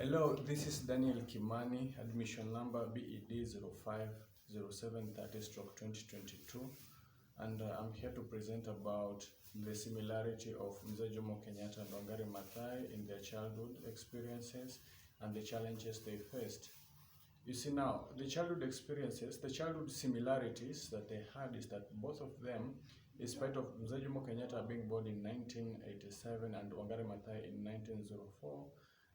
Hello, this is Daniel Kimani, admission number BED 050730/2022, and I'm here to present about the similarity of Mzee Jomo Kenyatta and Wangari Maathai in their childhood experiences and the challenges they faced. You see now, the childhood experiences, the childhood similarities that they had is that both of them, in spite of Mzee Jomo Kenyatta being born in 1987 and Wangari Maathai in 1904,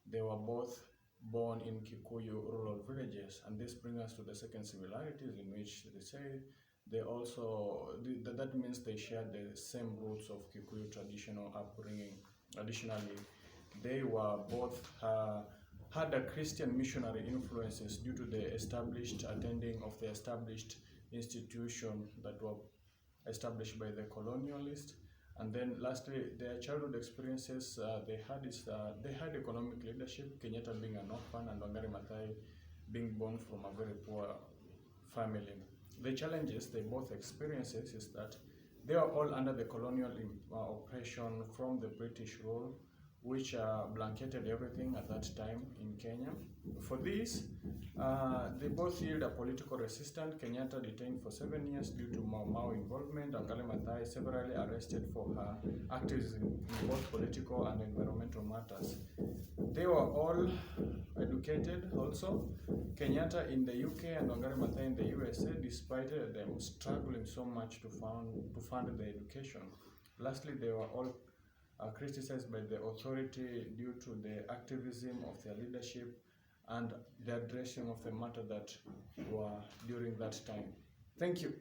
they were both born in Kikuyu rural villages, and this brings us to the second similarities in which they say they also, that means they share the same roots of Kikuyu traditional upbringing. Additionally, they were both had a Christian missionary influences due to the established attending of the established institution that were established by the colonialists. And then lastly, their childhood experiences they had economic leadership, Kenyatta being an orphan and Wangari Maathai being born from a very poor family. The challenges they both experiences is that they are all under the colonial oppression from the British rule, which blanketed everything at that time in Kenya. For this, they both yield a political resistance. Kenyatta detained for 7 years due to Mau Mau involvement, and Wangari Maathai severally arrested for her activism in both political and environmental matters. They were all educated also. Kenyatta in the UK and Wangari Maathai in the USA, despite them struggling so much to fund the education. Lastly, they were all criticized by the authority due to the activism of their leadership and the addressing of the matter that were during that time. Thank you.